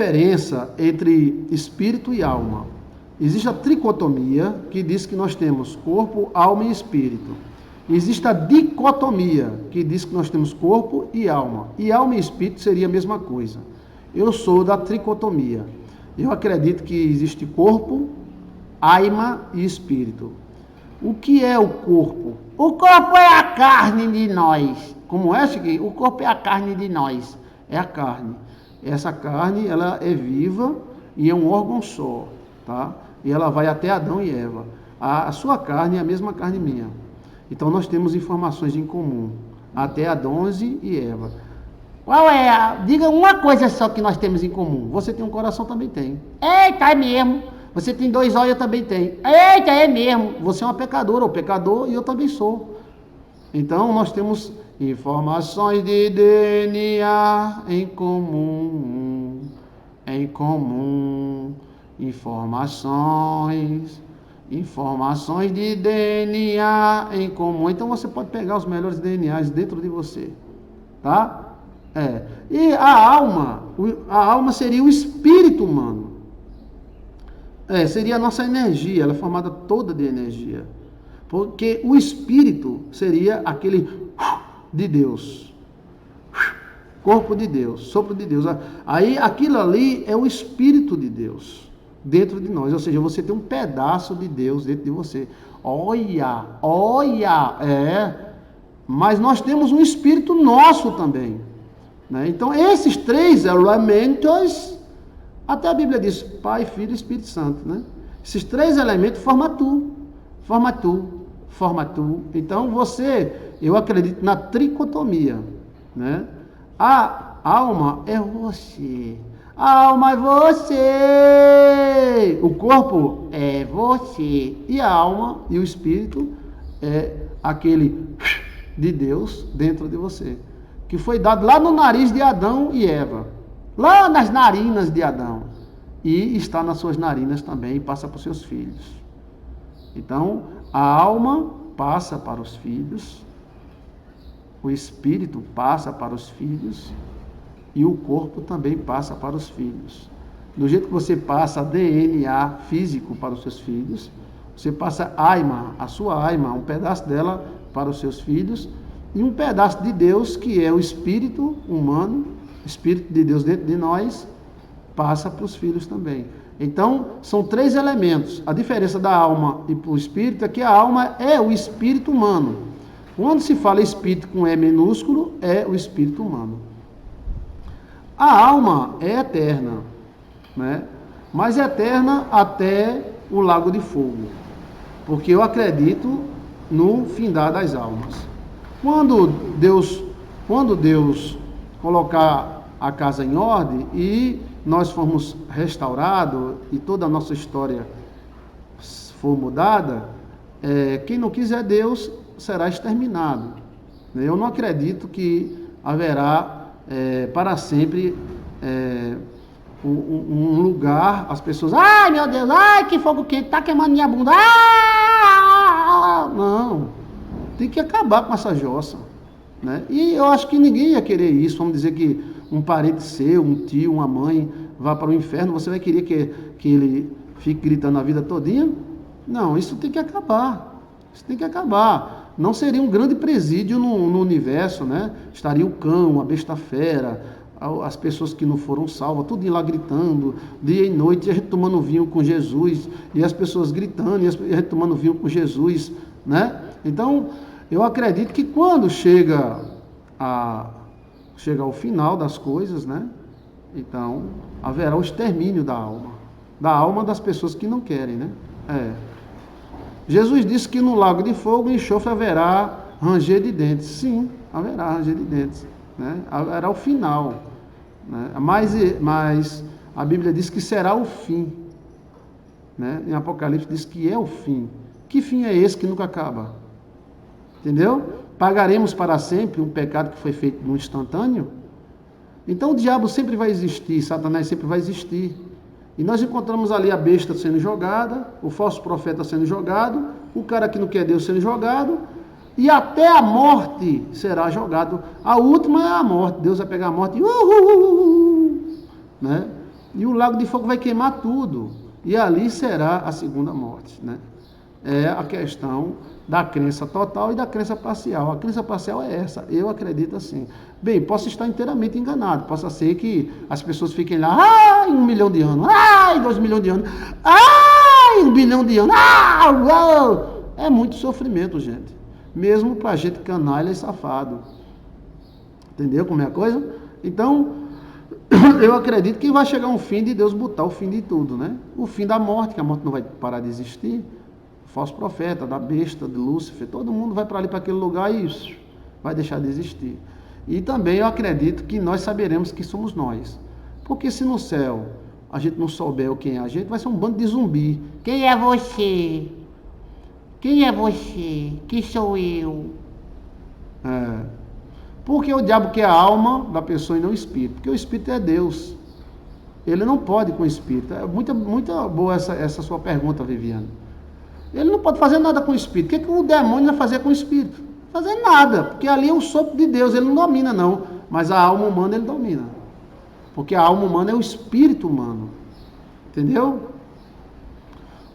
Diferença entre espírito e alma. Existe a tricotomia, que diz que nós temos corpo, alma e espírito. Existe a dicotomia, que diz que nós temos corpo e alma. E alma e espírito seria a mesma coisa. Eu sou da tricotomia. Eu acredito que existe corpo, alma e espírito. O que é o corpo? O corpo é a carne de nós. Como é, Chiquinho? O corpo é a carne de nós. É a carne. Essa carne, ela é viva e é um órgão só, tá? E ela vai até Adão e Eva. A sua carne é a mesma carne minha. Então nós temos informações em comum, até Adão e Eva. Qual é? Diga uma coisa só que nós temos em comum. Você tem um coração, também tem. Eita, é mesmo. Você tem 2 olhos, eu também tenho. Eita, é mesmo. Você é uma pecadora, ou pecador, e eu também sou. Então nós temos informações de DNA em comum, informações de DNA em comum. Então você pode pegar os melhores DNAs dentro de você, tá? E a alma seria o espírito humano. Seria a nossa energia, ela é formada toda de energia. Porque o espírito seria aquele de Deus, corpo de Deus, sopro de Deus. Aí aquilo ali é o espírito de Deus dentro de nós, ou seja, você tem um pedaço de Deus dentro de você. Olha, mas nós temos um espírito nosso também, né? Então esses 3 elementos, até a Bíblia diz Pai, Filho e Espírito Santo, né? Esses 3 elementos formam tu. Então eu acredito na tricotomia, né? A alma é você. A alma é você. O corpo é você. E a alma e o espírito é aquele de Deus dentro de você, que foi dado lá no nariz de Adão e Eva, lá nas narinas de Adão, e está nas suas narinas também e passa para os seus filhos. Então, a alma passa para os filhos, o espírito passa para os filhos e o corpo também passa para os filhos. Do jeito que você passa DNA físico para os seus filhos, você passa a sua alma, um pedaço dela para os seus filhos, e um pedaço de Deus, que é o espírito humano, espírito de Deus dentro de nós, passa para os filhos também. Então, são 3 elementos. A diferença da alma e para o espírito é que a alma é o espírito humano. Quando se fala espírito com E minúsculo, é o espírito humano. A alma é eterna, né? Mas é eterna até o lago de fogo, porque eu acredito no findar das almas. Quando Deus colocar a casa em ordem e nós formos restaurados e toda a nossa história for mudada, quem não quiser Deus será exterminado. Eu não acredito que haverá para sempre um lugar, as pessoas, ai meu Deus, ai que fogo quente, tá queimando minha bunda, não, tem que acabar com essa jossa, né? E eu acho que ninguém ia querer isso. Vamos dizer que um parente seu, um tio, uma mãe vá para o inferno, você vai querer que ele fique gritando a vida todinha? Não, isso tem que acabar. Isso tem que acabar. Não seria um grande presídio no universo, né? Estaria o cão, a besta fera, as pessoas que não foram salvas, tudo lá gritando, dia e noite, e a gente tomando vinho com Jesus, e as pessoas gritando, e a gente tomando vinho com Jesus, né? Então, eu acredito que quando chega ao final das coisas, né? Então, haverá o extermínio da alma das pessoas que não querem, né? Jesus disse que no lago de fogo e enxofre haverá ranger de dentes. Sim, haverá ranger de dentes, né? Haverá o final, né? Mas a Bíblia diz que será o fim, né? Em Apocalipse diz que é o fim. Que fim é esse que nunca acaba? Entendeu? Pagaremos para sempre um pecado que foi feito no instantâneo? Então o diabo sempre vai existir, Satanás sempre vai existir. E nós encontramos ali a besta sendo jogada, o falso profeta sendo jogado, o cara que não quer Deus sendo jogado, e até a morte será jogado. A última é a morte. Deus vai pegar a morte e né? E o lago de fogo vai queimar tudo. E ali será a segunda morte, né? É a questão da crença total e da crença parcial. A crença parcial é essa, eu acredito assim. Bem, posso estar inteiramente enganado, possa ser que as pessoas fiquem lá, em 1 milhão de anos, em 2 milhões de anos, em 1 bilhão de anos, uau! É muito sofrimento, gente. Mesmo pra gente canalha e safado. Entendeu como é a coisa? Então, eu acredito que vai chegar um fim de Deus botar o fim de tudo, né? O fim da morte, que a morte não vai parar de existir. Falso profeta, da besta, de Lúcifer, todo mundo vai para ali, para aquele lugar e vai deixar de existir. E também eu acredito que nós saberemos que somos nós. Porque se no céu a gente não souber quem é a gente, vai ser um bando de zumbi. Quem é você? Quem é você? Quem sou eu? Porque o diabo quer a alma da pessoa e não o espírito. Porque o espírito é Deus. Ele não pode com o espírito. É muito boa essa sua pergunta, Viviane. Ele não pode fazer nada com o espírito. O que o demônio vai fazer com o espírito? Fazer nada, porque ali é o sopro de Deus, ele não domina não, mas a alma humana ele domina. Porque a alma humana é o espírito humano. Entendeu?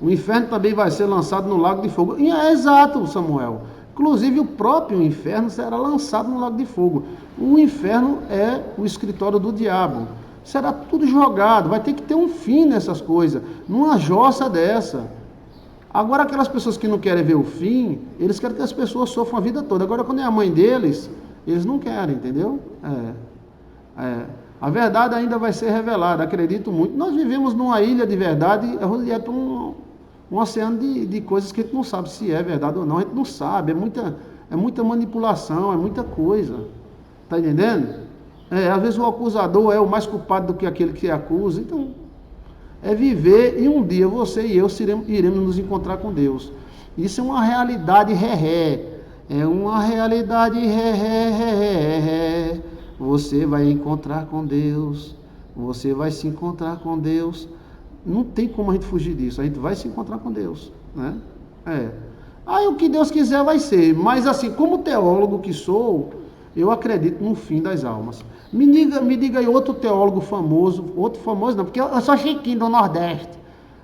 O inferno também vai ser lançado no lago de fogo. E é exato, Samuel. Inclusive o próprio inferno será lançado no lago de fogo. O inferno é o escritório do diabo. Será tudo jogado, vai ter que ter um fim nessas coisas, numa jossa dessa. Agora, aquelas pessoas que não querem ver o fim, eles querem que as pessoas sofram a vida toda. Agora, quando é a mãe deles, eles não querem, entendeu? A verdade ainda vai ser revelada, acredito muito. Nós vivemos numa ilha de verdade, é um oceano de coisas que a gente não sabe se é verdade ou não. A gente não sabe, é muita manipulação, é muita coisa. Está entendendo? Às vezes o acusador é o mais culpado do que aquele que acusa, então... É viver e um dia você e eu iremos nos encontrar com Deus. Isso é uma realidade É uma realidade Você vai encontrar com Deus. Você vai se encontrar com Deus. Não tem como a gente fugir disso. A gente vai se encontrar com Deus, né? Aí o que Deus quiser vai ser. Mas assim, como teólogo que sou, eu acredito no fim das almas. Me diga aí outro teólogo famoso, não, porque eu sou chiquinho do Nordeste.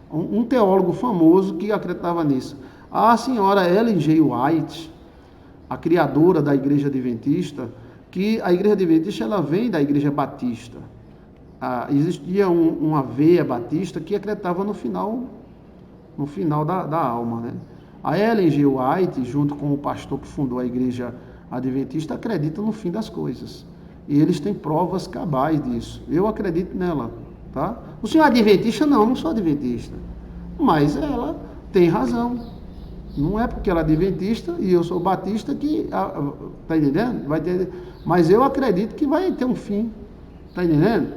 Um teólogo famoso que acreditava nisso. A senhora Ellen G. White, a criadora da Igreja Adventista, que a Igreja Adventista ela vem da Igreja Batista. Existia uma veia batista que acreditava no final da alma, né? A Ellen G. White, junto com o pastor que fundou a Igreja Adventista, acredita no fim das coisas. E eles têm provas cabais disso. Eu acredito nela, tá? O senhor é adventista? Não sou adventista. Mas ela tem razão. Não é porque ela é adventista e eu sou batista que... Tá entendendo? Mas eu acredito que vai ter um fim. Tá entendendo?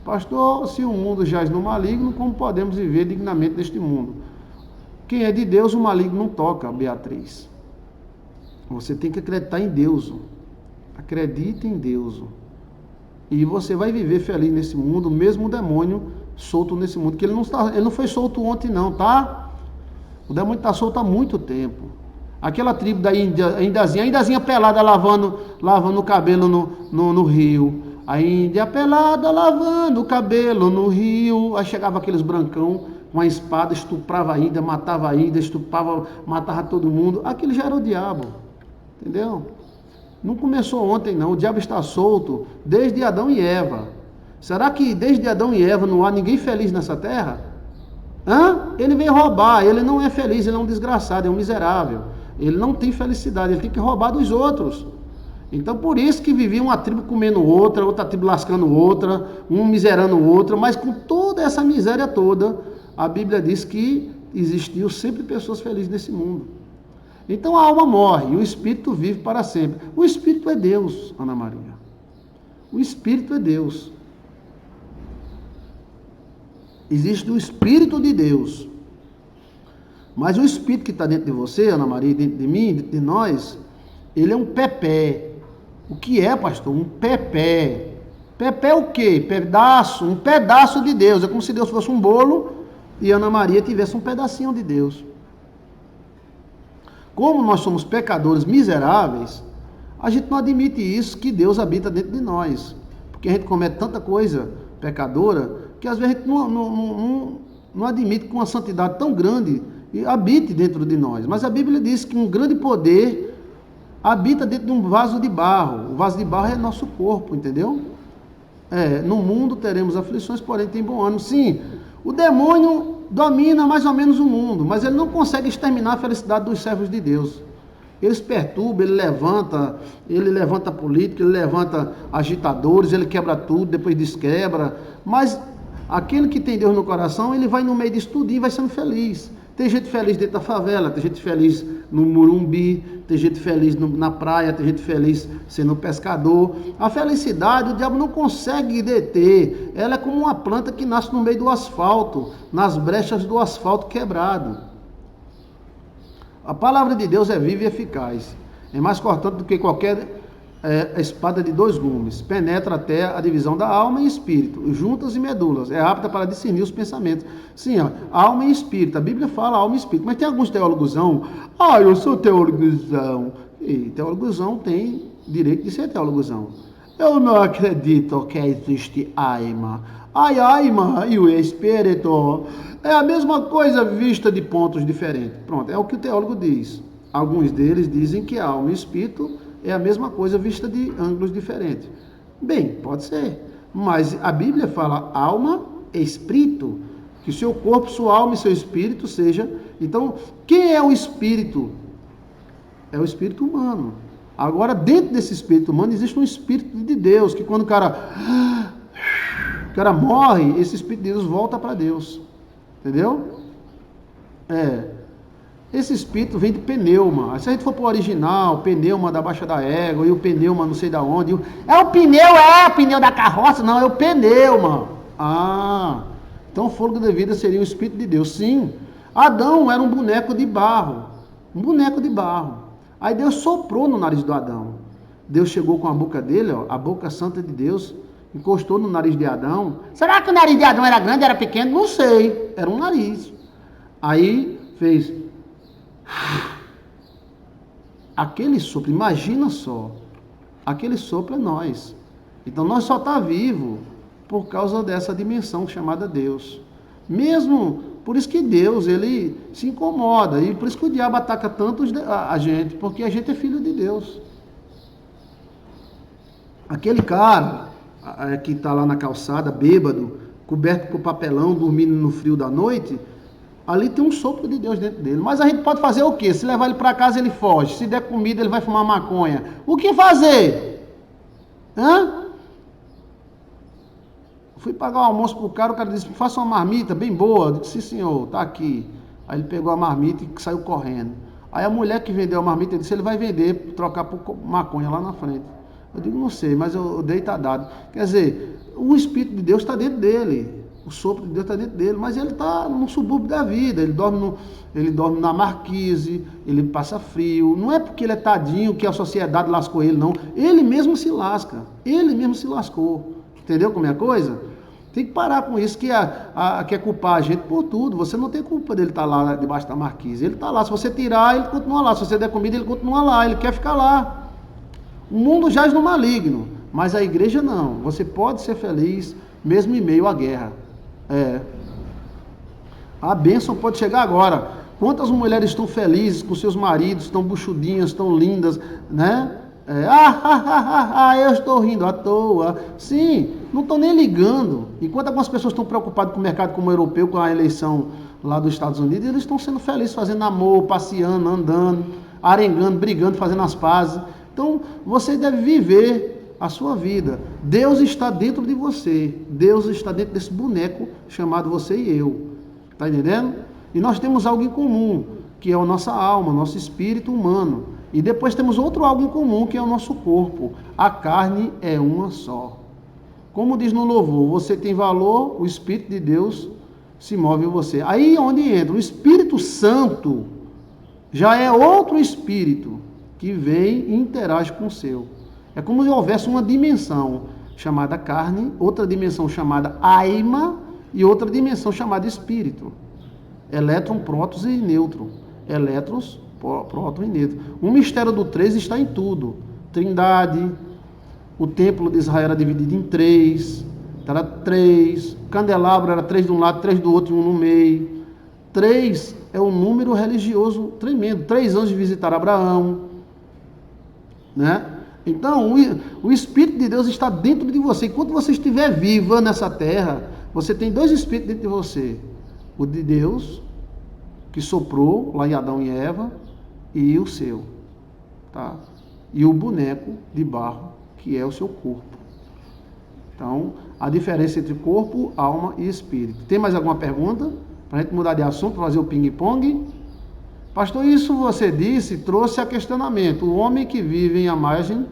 Pastor, se o mundo jaz no maligno, como podemos viver dignamente neste mundo? Quem é de Deus, o maligno não toca, Beatriz. Você tem que acreditar em Deus. Acredite em Deus. E você vai viver feliz nesse mundo, mesmo o demônio solto nesse mundo. Que ele não foi solto ontem não, tá? O demônio está solto há muito tempo. Aquela tribo da Índia, a Índiazinha pelada lavando o cabelo no rio. A Índia pelada lavando o cabelo no rio. Aí chegava aqueles brancão com a espada, estuprava a Índia, matava a Índia, matava todo mundo. Aquilo já era o diabo. Entendeu? Não começou ontem não, o diabo está solto desde Adão e Eva. Será que desde Adão e Eva não há ninguém feliz nessa terra? Ele veio roubar, ele não é feliz, ele é um desgraçado, é um miserável. Ele não tem felicidade, ele tem que roubar dos outros. Então por isso que vivia uma tribo comendo outra tribo lascando outra, um miserando outra, mas com toda essa miséria toda, a Bíblia diz que existiu sempre pessoas felizes nesse mundo. Então a alma morre e o espírito vive para sempre. O espírito é Deus, Ana Maria. O espírito é Deus. Existe o espírito de Deus. Mas o espírito que está dentro de você, Ana Maria, dentro de mim, dentro de nós, ele é um pepé. O que é, pastor? Um pepé. Pepé é o quê? Um pedaço de Deus. É como se Deus fosse um bolo e Ana Maria tivesse um pedacinho de Deus. Como nós somos pecadores miseráveis, a gente não admite isso, que Deus habita dentro de nós. Porque a gente comete tanta coisa pecadora que às vezes a gente não admite que uma santidade tão grande habite dentro de nós. Mas a Bíblia diz que um grande poder habita dentro de um vaso de barro. O vaso de barro é nosso corpo, entendeu? No mundo teremos aflições, porém tem bom ânimo. Sim, o demônio domina mais ou menos o mundo, mas ele não consegue exterminar a felicidade dos servos de Deus. Eles perturbam, ele levanta política, ele levanta agitadores, ele quebra tudo, depois desquebra. Mas aquele que tem Deus no coração, ele vai no meio disso tudo e vai sendo feliz. Tem gente feliz dentro da favela, tem gente feliz no Morumbi, tem gente feliz na praia, tem gente feliz sendo pescador. A felicidade, o diabo não consegue deter. Ela é como uma planta que nasce no meio do asfalto, nas brechas do asfalto quebrado. A palavra de Deus é viva e eficaz. É mais cortante do que qualquer espada de 2 gumes. Penetra até a divisão da alma e espírito, juntas e medulas. É apta para discernir os pensamentos. Sim, alma e espírito. A Bíblia fala alma e espírito. Mas tem alguns teólogosão. Eu sou teólogosão. E teólogosão tem direito de ser teólogosão. Eu não acredito que existe alma. Alma e o espírito é a mesma coisa vista de pontos diferentes. Pronto, é o que o teólogo diz. Alguns deles dizem que a alma e espírito é a mesma coisa vista de ângulos diferentes. Bem, pode ser. Mas a Bíblia fala alma e espírito. Que seu corpo, sua alma e seu espírito seja... Então, quem é o espírito? É o espírito humano. Agora, dentro desse espírito humano, existe um espírito de Deus, que quando o cara morre, esse espírito de Deus volta para Deus. Entendeu? Esse espírito vem de pneuma. Se a gente for para o original, pneuma da baixa da égua, e o pneuma não sei da onde. O pneu da carroça? Não, é o pneuma. Então o fôlego da vida seria o Espírito de Deus. Sim, Adão era um boneco de barro. Aí Deus soprou no nariz do Adão. Deus chegou com a boca dele, a boca santa de Deus, encostou no nariz de Adão. Será que o nariz de Adão era grande, era pequeno? Não sei, era um nariz. Aí fez... Aquele sopro, imagina só, aquele sopro é nós. Então nós só está vivo por causa dessa dimensão chamada Deus. Mesmo, por isso que Deus, ele se incomoda, e por isso que o diabo ataca tanto a gente, porque a gente é filho de Deus. Aquele cara que está lá na calçada, bêbado, coberto por papelão, dormindo no frio da noite, ali tem um sopro de Deus dentro dele. Mas a gente pode fazer o quê? Se levar ele para casa, ele foge. Se der comida, ele vai fumar maconha. O que fazer? Fui pagar o almoço pro cara, o cara disse, faça uma marmita bem boa. Eu disse, sim senhor, tá aqui. Aí ele pegou a marmita e saiu correndo. Aí a mulher que vendeu a marmita disse, ele vai vender, trocar por maconha lá na frente. Eu digo, não sei, mas eu dei, tá dado. Quer dizer, o Espírito de Deus está dentro dele. O sopro de Deus está dentro dele, mas ele está no subúrbio da vida, ele dorme na marquise, ele passa frio. Não é porque ele é tadinho que a sociedade lascou ele, não. Ele mesmo se lasca, ele mesmo se lascou. Entendeu como é a coisa? Tem que parar com isso, que quer culpar a gente por tudo. Você não tem culpa dele estar lá debaixo da marquise. Ele está lá, se você tirar, ele continua lá. Se você der comida, ele continua lá, ele quer ficar lá. O mundo jaz no maligno, mas a igreja não. Você pode ser feliz mesmo em meio à guerra. A bênção pode chegar agora. Quantas mulheres estão felizes com seus maridos, estão buchudinhas, estão lindas, né? Eu estou rindo à toa. Sim, não estão nem ligando. Enquanto algumas pessoas estão preocupadas com o mercado como europeu, com a eleição lá dos Estados Unidos, eles estão sendo felizes, fazendo amor, passeando, andando, arengando, brigando, fazendo as pazes. Então, você deve viver a sua vida. Deus está dentro de você. Deus está dentro desse boneco chamado você e eu. Está entendendo? E nós temos algo em comum, que é a nossa alma, nosso espírito humano. E depois temos outro algo em comum, que é o nosso corpo. A carne é uma só. Como diz no louvor, você tem valor, o Espírito de Deus se move em você. Aí é onde entra. O Espírito Santo já é outro espírito que vem e interage com o seu. É como se houvesse uma dimensão chamada carne, outra dimensão chamada alma e outra dimensão chamada espírito. Elétron, prótons e nêutron. Elétrons, próton e nêutron. O mistério do 3 está em tudo. Trindade, o templo de Israel era dividido em 3, Era 3, candelabro era 3 de um lado, 3 do outro e um no meio. 3 é um número religioso tremendo. 3 anjos visitaram Abraão, né? Então, o Espírito de Deus está dentro de você. Enquanto você estiver viva nessa terra, você tem 2 Espíritos dentro de você. O de Deus, que soprou lá em Adão e Eva, e o seu, tá? E o boneco de barro, que é o seu corpo. Então, a diferença entre corpo, alma e espírito. Tem mais alguma pergunta? Para a gente mudar de assunto, fazer o ping-pong? Pastor, isso você disse, trouxe a questionamento. O homem que vive em imagem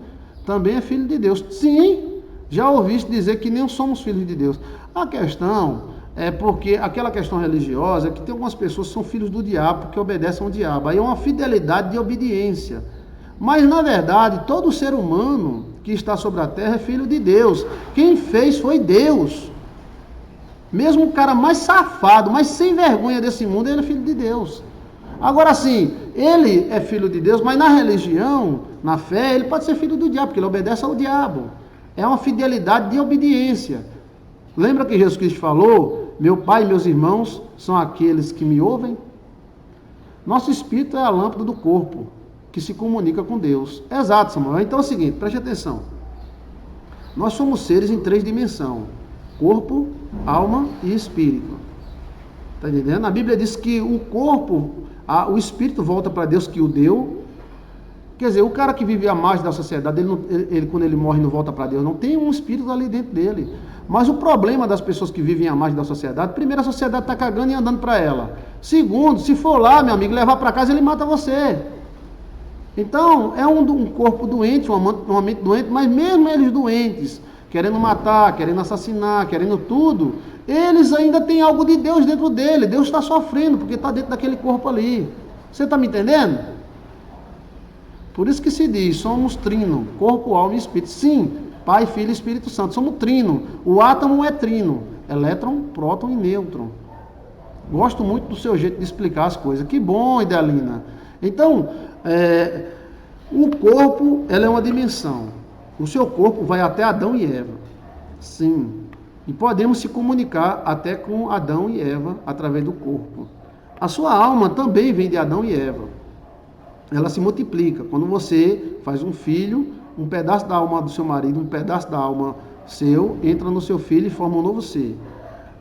também é filho de Deus. Sim, já ouviste dizer que nem somos filhos de Deus. A questão é porque, aquela questão religiosa, é que tem algumas pessoas que são filhos do diabo, que obedecem ao diabo. Aí é uma fidelidade de obediência. Mas, na verdade, todo ser humano que está sobre a terra é filho de Deus. Quem fez foi Deus. Mesmo o cara mais safado, mais sem vergonha desse mundo, ele é filho de Deus. Agora sim, ele é filho de Deus, mas na religião, na fé, ele pode ser filho do diabo, porque ele obedece ao diabo. É uma fidelidade de obediência. Lembra que Jesus Cristo falou, meu pai e meus irmãos são aqueles que me ouvem? Nosso espírito é a lâmpada do corpo, que se comunica com Deus. Exato, Samuel. Então é o seguinte, preste atenção. Nós somos seres em 3 dimensões. Corpo, alma e espírito. Está entendendo? A Bíblia diz que o corpo, o espírito volta para Deus que o deu. Quer dizer, o cara que vive à margem da sociedade, ele quando ele morre não volta para Deus, não tem um espírito ali dentro dele. Mas o problema das pessoas que vivem à margem da sociedade, primeiro, a sociedade está cagando e andando para ela. Segundo, se for lá, meu amigo, levar para casa, ele mata você. Então, é um corpo doente, uma mente doente, mas mesmo eles doentes, querendo matar, querendo assassinar, querendo tudo, eles ainda têm algo de Deus dentro dele. Deus está sofrendo, porque está dentro daquele corpo ali. Você está me entendendo? Por isso que se diz, somos trino, corpo, alma e espírito. Sim, Pai, Filho e Espírito Santo, somos trino. O átomo é trino, elétron, próton e nêutron. Gosto muito do seu jeito de explicar as coisas. Que bom, Idealina. Então, o corpo, ela é uma dimensão. O seu corpo vai até Adão e Eva. Sim. E podemos se comunicar até com Adão e Eva através do corpo. A sua alma também vem de Adão e Eva. Ela se multiplica. Quando você faz um filho, um pedaço da alma do seu marido, um pedaço da alma seu, entra no seu filho e forma um novo ser.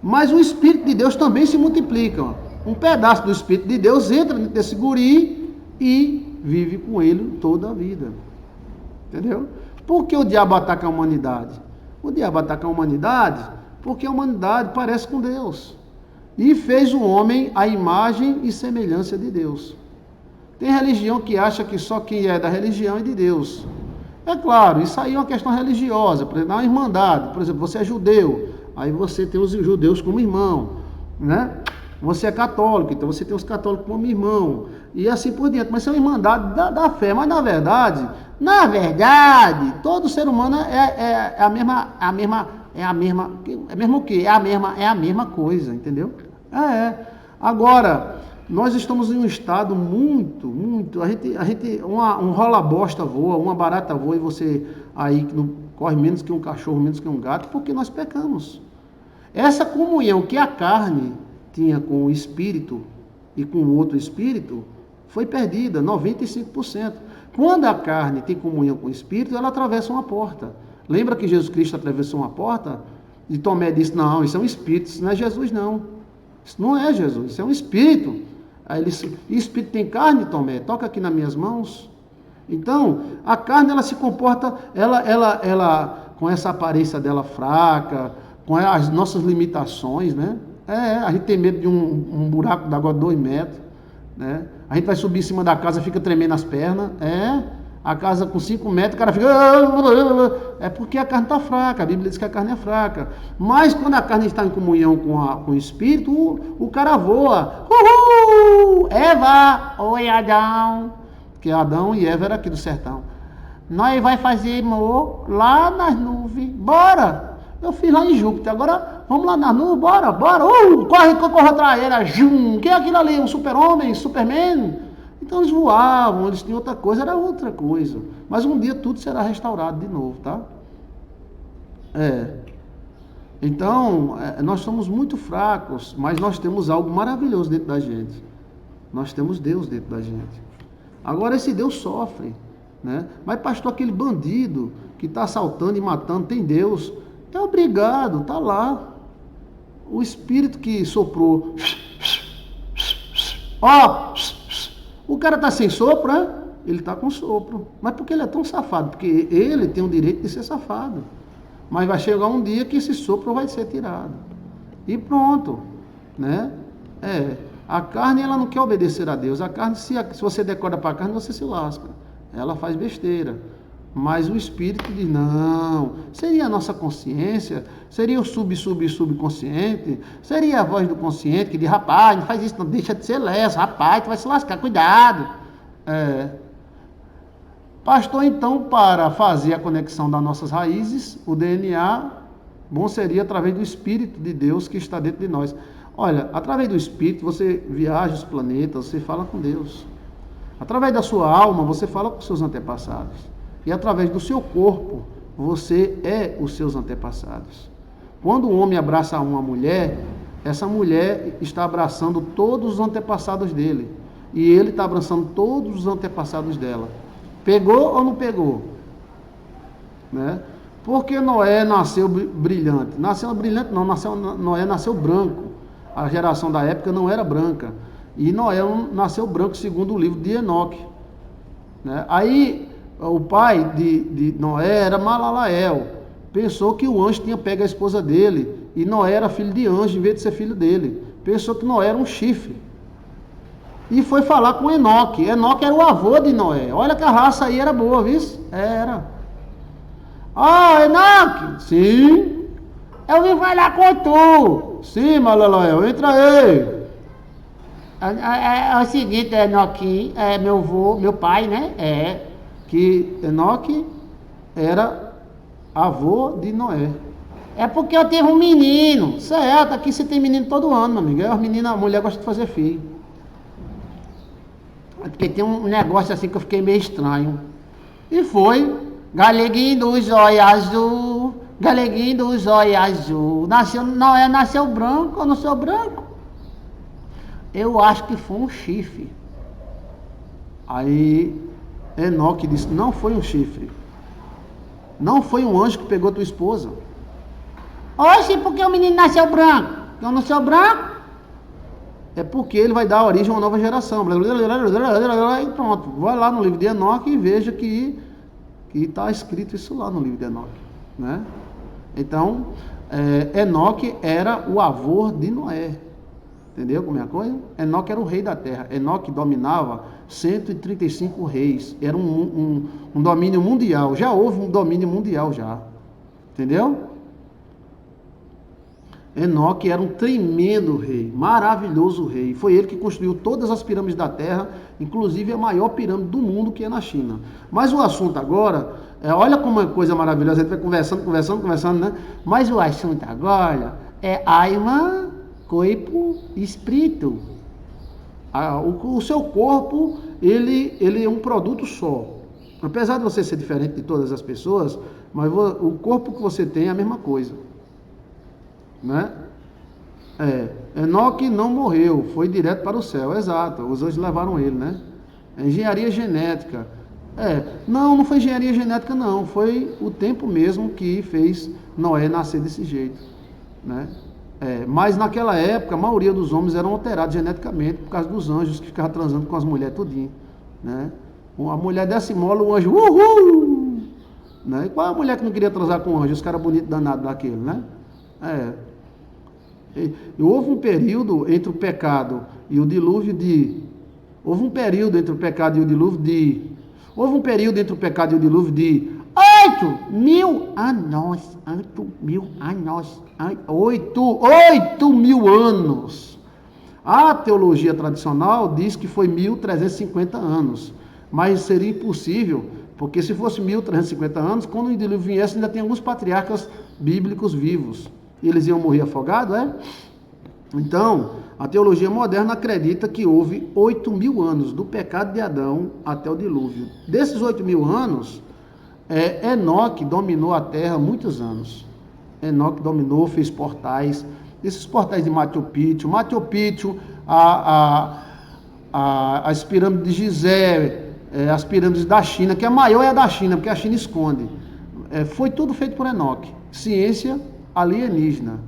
Mas o Espírito de Deus também se multiplica. Um pedaço do Espírito de Deus entra nesse guri e vive com ele toda a vida. Entendeu? Por que o diabo ataca a humanidade? O diabo ataca a humanidade porque a humanidade parece com Deus. E fez o homem à imagem e semelhança de Deus. Tem religião que acha que só quem é da religião é de Deus. É claro, isso aí é uma questão religiosa. Por exemplo, uma irmandade. Por exemplo, você é judeu, aí você tem os judeus como irmão, né? Você é católico, então você tem os católicos como irmão. E assim por diante. Mas isso é uma irmandade da fé. Mas na verdade, todo ser humano é a mesma coisa, entendeu? Agora, nós estamos em um estado muito, um rola-bosta voa, uma barata voa, e você aí que não corre menos que um cachorro, menos que um gato, porque nós pecamos. Essa comunhão que a carne tinha com o espírito e com o outro espírito, foi perdida, 95%. Quando a carne tem comunhão com o espírito, ela atravessa uma porta. Lembra que Jesus Cristo atravessou uma porta? E Tomé disse, não, isso é um espírito, isso não é Jesus não. Isso não é Jesus, isso é um espírito. Aí ele disse, espírito tem carne, Tomé? Toca aqui nas minhas mãos. Então, a carne, ela se comporta, ela com essa aparência dela fraca, com as nossas limitações, né? A gente tem medo de um buraco d'água de 2 metros, né? A gente vai subir em cima da casa, fica tremendo as pernas, a casa com 5 metros, o cara fica... É porque a carne está fraca, a Bíblia diz que a carne é fraca. Mas quando a carne está em comunhão com o Espírito, o cara voa. Uhul! Eva! Oi, Adão! Porque Adão e Eva eram aqui do sertão. Nós vai fazer amor lá nas nuvens. Bora! Eu fiz lá em Júpiter, agora vamos lá nas nuvens, bora! Corre atrás, era Jum! Que é aquilo ali? Um super-homem, Superman? Então eles voavam, eles tinham outra coisa, era outra coisa. Mas um dia tudo será restaurado de novo, tá? Então, nós somos muito fracos, mas nós temos algo maravilhoso dentro da gente. Nós temos Deus dentro da gente. Agora, esse Deus sofre, né? Mas, pastor, aquele bandido que está assaltando e matando, tem Deus. É obrigado, está lá. O Espírito que soprou. Ó, o cara está sem sopro, né? Ele está com sopro. Mas por que ele é tão safado? Porque ele tem o direito de ser safado. Mas vai chegar um dia que esse sopro vai ser tirado. E pronto, né? A carne, ela não quer obedecer a Deus. A carne, se você decoda para a carne, você se lasca. Ela faz besteira. Mas o Espírito diz, não. Seria a nossa consciência? Seria o subconsciente? Seria a voz do consciente que diz, rapaz, não faz isso, não deixa de ser leso. Rapaz, tu vai se lascar, cuidado. Pastor, então, para fazer a conexão das nossas raízes, o DNA, bom seria através do Espírito de Deus que está dentro de nós. Olha, através do Espírito você viaja os planetas, você fala com Deus. Através da sua alma você fala com seus antepassados. E através do seu corpo você é os seus antepassados. Quando um homem abraça uma mulher, essa mulher está abraçando todos os antepassados dele. E ele está abraçando todos os antepassados dela. Pegou ou não pegou? Né? Porque Noé nasceu brilhante? Nasceu brilhante não, Noé nasceu branco. A geração da época não era branca. E Noé nasceu branco segundo o livro de Enoque. Né? Aí o pai de Noé era Malalael. Pensou que o anjo tinha pego a esposa dele. E Noé era filho de anjo em vez de ser filho dele. Pensou que Noé era um chifre. E foi falar com Enoque. Enoque era o avô de Noé. Olha que a raça aí era boa, viu? Era. Enoque! Sim. Eu vim falar com tu. Sim, Malalael, entra aí. É o seguinte, Enoque, meu avô, meu pai, né? Que Enoque era avô de Noé. É porque eu tive um menino. Certo, aqui você tem menino todo ano, meu amigo. A mulher gosta de fazer filho. Porque tem um negócio assim que eu fiquei meio estranho. E foi. Galeguinho dos olhos azul. Galeguinho dos olhos azul. Noé nasceu branco ou não nasceu branco? Eu acho que foi um chifre. Aí Enoque disse, não foi um chifre. Não foi um anjo que pegou tua esposa. Oxe, porque o menino nasceu branco? Eu não sou branco? É porque ele vai dar origem a uma nova geração. E pronto. Vai lá no livro de Enoque e veja que está escrito isso lá no livro de Enoque. Né? Então, Enoque era o avô de Noé. Entendeu como é a coisa? Enoque era o rei da terra. Enoque dominava 135 reis. Era um domínio mundial. Já houve um domínio mundial já. Entendeu? Enoque era um tremendo rei, maravilhoso rei. Foi ele que construiu todas as pirâmides da terra, inclusive a maior pirâmide do mundo, que é na China. Mas o assunto agora, olha como é coisa maravilhosa, a gente vai conversando, né? Mas o assunto agora é alma, corpo e espírito. O seu corpo, ele é um produto só. Apesar de você ser diferente de todas as pessoas, mas o corpo que você tem é a mesma coisa. Né? Enoque não morreu, foi direto para o céu, exato, os anjos levaram ele, né? Engenharia genética, não foi engenharia genética não, foi o tempo mesmo que fez Noé nascer desse jeito, né? Mas naquela época a maioria dos homens eram alterados geneticamente por causa dos anjos que ficavam transando com as mulheres tudinho, né? A mulher desse mola, o anjo, uhul! Né? E qual é a mulher que não queria transar com o anjo, os caras bonitos danados daquele, né? E houve um período entre o pecado e o dilúvio de 8.000 anos. 8.000 anos. A teologia tradicional diz que foi 1.350 anos, mas seria impossível, porque se fosse 1.350 anos, quando o dilúvio viesse, ainda tem alguns patriarcas bíblicos vivos. Eles iam morrer afogados, Então, a teologia moderna acredita que houve 8.000 anos do pecado de Adão até o dilúvio. Desses 8.000 anos, Enoque dominou a terra muitos anos. Enoque dominou, fez portais. Esses portais de Machu Picchu, as pirâmides de Gizé, as pirâmides da China, que a maior é a da China, porque a China esconde. Foi tudo feito por Enoque. Ciência alienígena.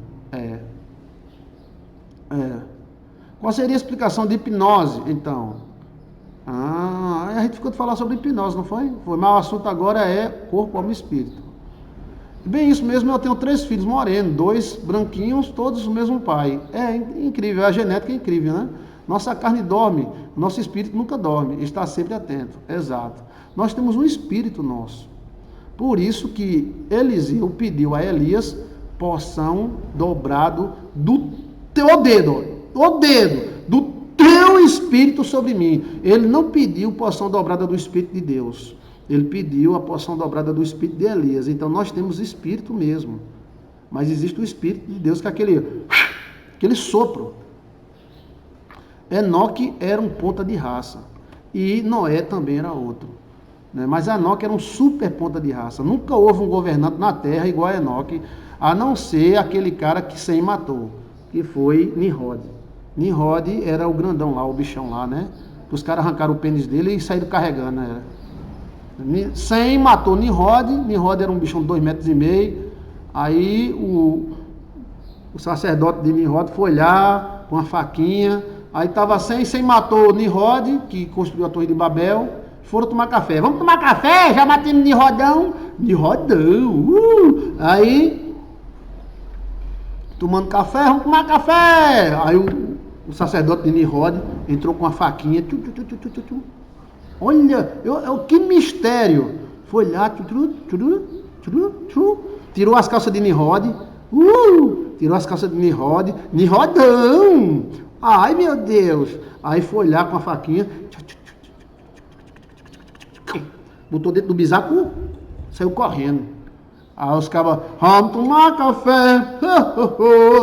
Qual seria a explicação de hipnose, então? A gente ficou de falar sobre hipnose, não foi? Mas o assunto agora é corpo, alma e espírito. Bem, isso mesmo, eu tenho 3 filhos morenos, 2 branquinhos, todos o mesmo pai. É incrível, a genética é incrível, né? Nossa carne dorme, nosso espírito nunca dorme, está sempre atento. Exato. Nós temos um espírito nosso. Por isso que Eliseu pediu a Elias porção dobrado do teu dedo, do teu espírito sobre mim. Ele não pediu porção dobrada do Espírito de Deus. Ele pediu a porção dobrada do Espírito de Elias. Então nós temos espírito mesmo. Mas existe o Espírito de Deus, que é aquele sopro. Enoque era um ponta de raça. E Noé também era outro. Né? Mas Enoque era um super ponta de raça. Nunca houve um governante na terra igual a Enoque, a não ser aquele cara que Sem matou, que foi Nimrod. Nimrod era o grandão lá, o bichão lá, né? Os caras arrancaram o pênis dele e saíram carregando, né? Sem matou Nimrod. Nimrod era um bichão de 2,5 metros. Aí o sacerdote de Nimrod foi lá com a faquinha. Aí estava Sem matou Nimrod, que construiu a Torre de Babel. Foram tomar café. Vamos tomar café? Já matemos Nimrodão. Aí, tomando café, vamos tomar café. Aí o sacerdote de Nimrod entrou com a faquinha. Olha, que mistério. Foi lá, tirou as calças de Nimrod. Tirou as calças de Nimrod. Nimrodão. Ai, meu Deus. Aí foi lá com a faquinha. Botou dentro do bisaco, saiu correndo. Aí os cabas, vamos tomar café.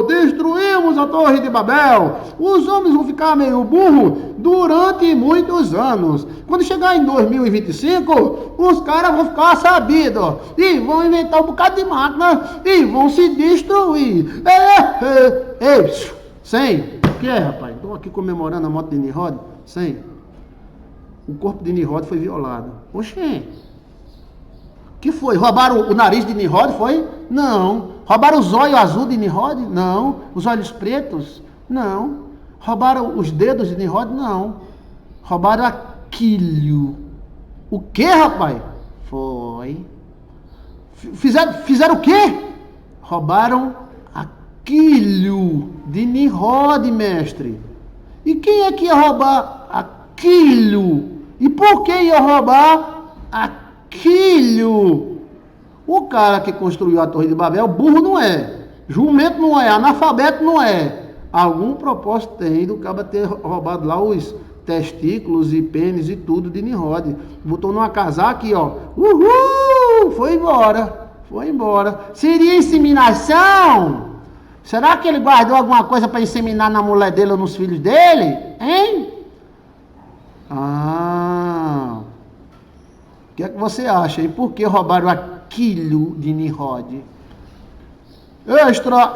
Destruímos a Torre de Babel. Os homens vão ficar meio burro durante muitos anos. Quando chegar em 2025, os caras vão ficar sabidos e vão inventar um bocado de máquina e vão se destruir. Sem. O que é, rapaz? Estou aqui comemorando a morte de Nimrod. Sem. O corpo de Nimrod foi violado. Oxê. Que foi? Roubaram o nariz de Nimrod, foi? Não. Roubaram os olhos azuis de Nimrod? Não. Os olhos pretos? Não. Roubaram os dedos de Nimrod? Não. Roubaram aquilo. O que, rapaz? Foi. Fizeram o quê? Roubaram aquilo de Nimrod, mestre. E quem é que ia roubar aquilo? E por que ia roubar aquilo? O cara que construiu a Torre de Babel, burro não é, jumento não é, analfabeto não é. Algum propósito tem do cara ter roubado lá os testículos e pênis e tudo de Nimrod. Botou numa casaca aqui, ó. Foi embora. Seria inseminação? Será que ele guardou alguma coisa para inseminar na mulher dele ou nos filhos dele? Hein? O que é que você acha? E por que roubaram aquilo de Nimrod? Extra!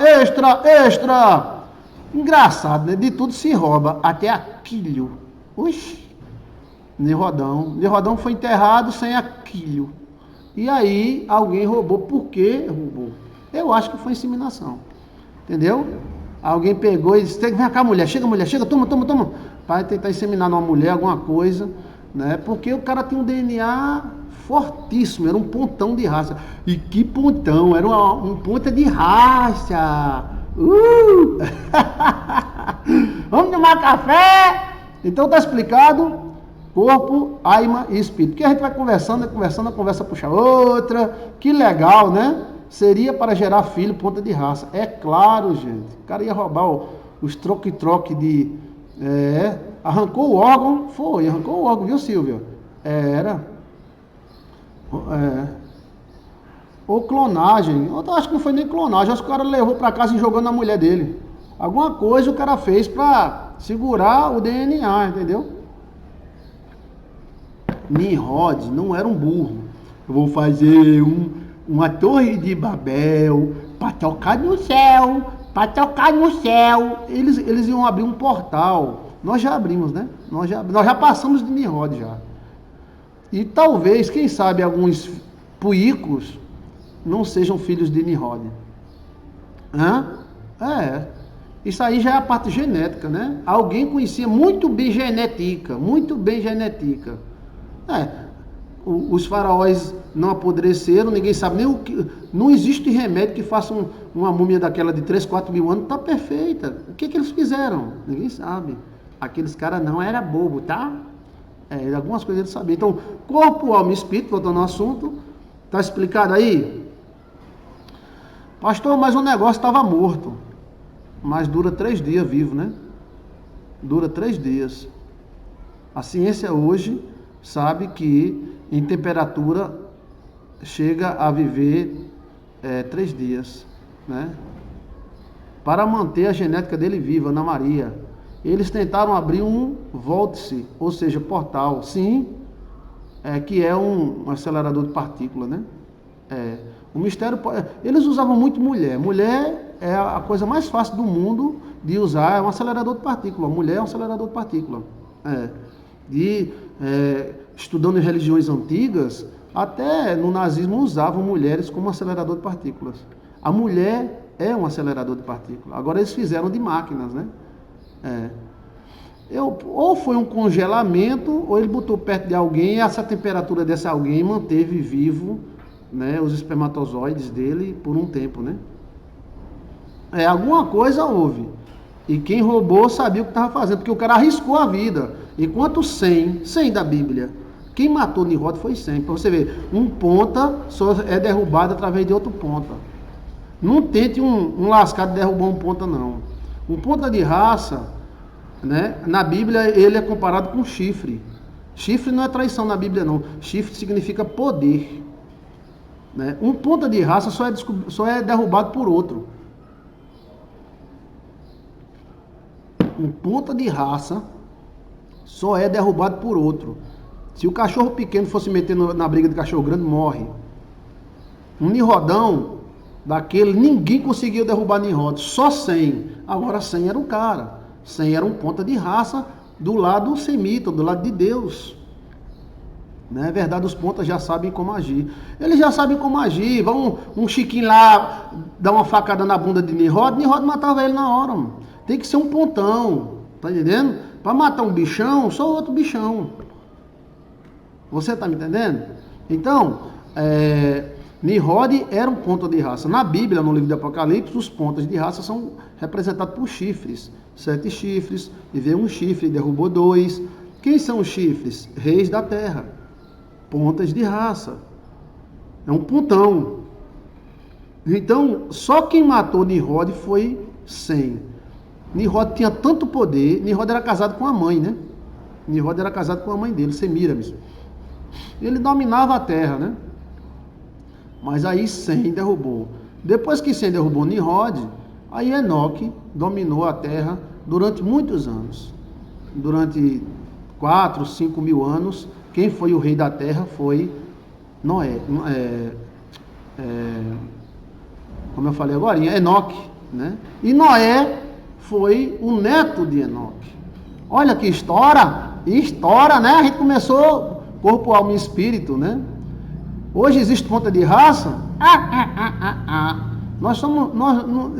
Engraçado, né? De tudo se rouba, até aquilo. Oxi! Nimrodão foi enterrado sem aquilo. E aí, alguém roubou. Por que roubou? Eu acho que foi inseminação. Entendeu? Alguém pegou e disse, vem cá, mulher, chega, toma. Para tentar inseminar numa mulher, alguma coisa, né? Porque o cara tinha um DNA fortíssimo, era um pontão de raça. E que pontão, era um ponta de raça. Vamos tomar café? Então tá explicado, corpo, alma e espírito. Porque a gente vai conversando, a conversa puxa outra. Que legal, né? Seria para gerar filho, ponta de raça. É claro, gente. O cara ia roubar os troque-troque de... arrancou o órgão, viu, Silvia? Ou clonagem. Eu acho que não foi nem clonagem, acho que o cara levou para casa e jogou na mulher dele. Alguma coisa o cara fez para segurar o DNA, entendeu? Nimrod não era um burro. Eu vou fazer uma torre de Babel para tocar no céu, para tocar no céu. Eles iam abrir um portal. Nós já abrimos, né? Nós já passamos de Nimrod já. E talvez, quem sabe, alguns puicos não sejam filhos de Nimrod. Isso aí já é a parte genética, né? Alguém conhecia muito bem genética, os faraós não apodreceram, ninguém sabe nem o que. Não existe remédio que faça uma múmia daquela de 3, 4 mil anos, tá perfeita. O que eles fizeram? Ninguém sabe. Aqueles caras não eram bobo, tá? Algumas coisas eles sabiam. Então, corpo, alma e espírito, voltando ao assunto, tá explicado aí? Pastor, mas o negócio estava morto. Mas dura 3 dias vivo, né? Dura 3 dias. A ciência hoje sabe que em temperatura chega a viver 3 dias, né? Para manter a genética dele viva, Ana Maria. Eles tentaram abrir um vórtice, ou seja, portal, sim, que é um acelerador de partículas, né? O mistério, eles usavam muito mulher. Mulher é a coisa mais fácil do mundo de usar, é um acelerador de partícula. Mulher é um acelerador de partícula. Estudando em religiões antigas, até no nazismo usavam mulheres como acelerador de partículas. A mulher é um acelerador de partículas. Agora eles fizeram de máquinas, né? Ou foi um congelamento, ou ele botou perto de alguém, e essa temperatura desse alguém manteve vivo, né, os espermatozoides dele por um tempo, né? Alguma coisa houve. E quem roubou sabia o que estava fazendo, porque o cara arriscou a vida. Enquanto 100 da Bíblia, quem matou Nimrod foi 100. Para você ver, um ponta só é derrubado através de outro ponta. Não tente um lascado derrubar um ponta, não. Um ponta de raça, né, na Bíblia ele é comparado com chifre. Chifre não é traição na Bíblia, não. Chifre significa poder. Né? Um ponta de raça só é derrubado por outro. Um ponta de raça só é derrubado por outro. Se o cachorro pequeno fosse meter na briga de cachorro grande, morre. Um Nimrodão daquele, ninguém conseguiu derrubar Nimrod, só 100. Agora 100 era um cara. 100 era um ponta de raça do lado semita, do lado de Deus. Não é verdade, os pontas já sabem como agir. Eles já sabem como agir. Vão um chiquinho lá dar uma facada na bunda de Nimrod matava ele na hora, mano. Tem que ser um pontão, tá entendendo? Para matar um bichão, só outro bichão. Você tá me entendendo? Então, Nimrod era um ponta de raça. Na Bíblia, no livro de Apocalipse, os pontas de raça são representados por chifres. 7 chifres, e veio um chifre e derrubou 2. Quem são os chifres? Reis da terra. Pontas de raça. É um pontão. Então, só quem matou Nimrod foi 100. Nimrod tinha tanto poder. Nimrod era casado com a mãe, né? Nimrod era casado com a mãe dele, Semiramis. Ele dominava a terra, né? Mas aí 100 derrubou. Depois que 100 derrubou Nimrod, aí Enoque dominou a terra durante muitos anos. Durante 4, 5 mil anos, quem foi o rei da terra foi Noé. Como eu falei agora, Enoque, né? E Noé foi o neto de Enoque. Olha que história, né? A gente começou corpo, alma e espírito, né? Hoje existe ponta de raça?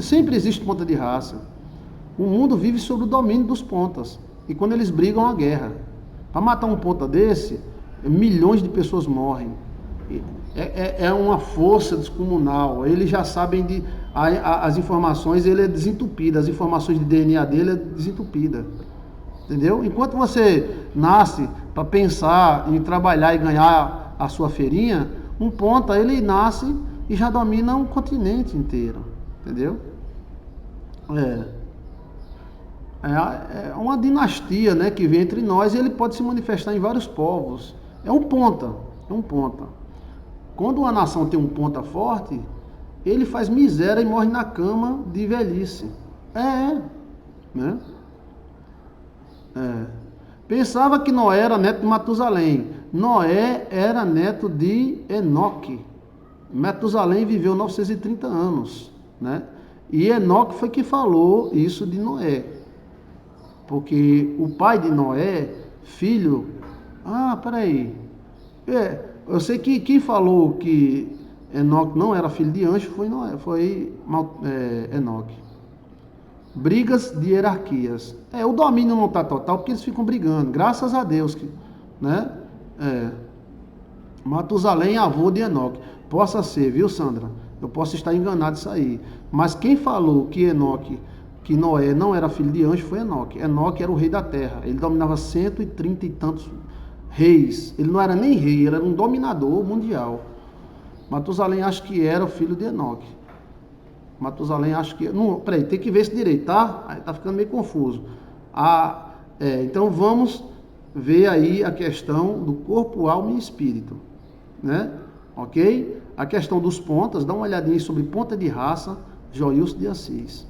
Sempre existe ponta de raça. O mundo vive sob o domínio dos pontas. E quando eles brigam, a guerra. Para matar um ponta desse, milhões de pessoas morrem. É uma força descomunal. Eles já sabem as informações, ele é desentupido. As informações de DNA dele é desentupida. Entendeu? Enquanto você nasce para pensar em trabalhar e ganhar a sua feirinha, um ponta, ele nasce e já domina um continente inteiro. Entendeu? É uma dinastia, né, que vem entre nós, e ele pode se manifestar em vários povos. É um ponta. Quando uma nação tem um ponta forte, ele faz miséria e morre na cama de velhice. Né? Pensava que Noé era neto de Matusalém. Noé era neto de Enoque. Matusalém viveu 930 anos. né? E Enoque foi que falou isso de Noé. Porque o pai de Noé, filho... peraí. Eu sei que quem falou que Enoque não era filho de anjo foi Noé, Enoque. Brigas de hierarquias. O domínio não está total porque eles ficam brigando. Graças a Deus, né? Matusalém, avô de Enoque. Possa ser, viu, Sandra? Eu posso estar enganado isso aí. Mas quem falou que Noé não era filho de anjo foi Enoque. Enoque era o rei da terra. Ele dominava 130 e tantos reis. Ele não era nem rei, ele era um dominador mundial. Matusalém acho que era o filho de Enoque. Matusalém acho que... Não, peraí, tem que ver isso direito, tá? Aí tá ficando meio confuso. Então vamos ver aí a questão do corpo, alma e espírito, né? Ok? A questão dos pontas, dá uma olhadinha sobre ponta de raça, Joilson de Assis.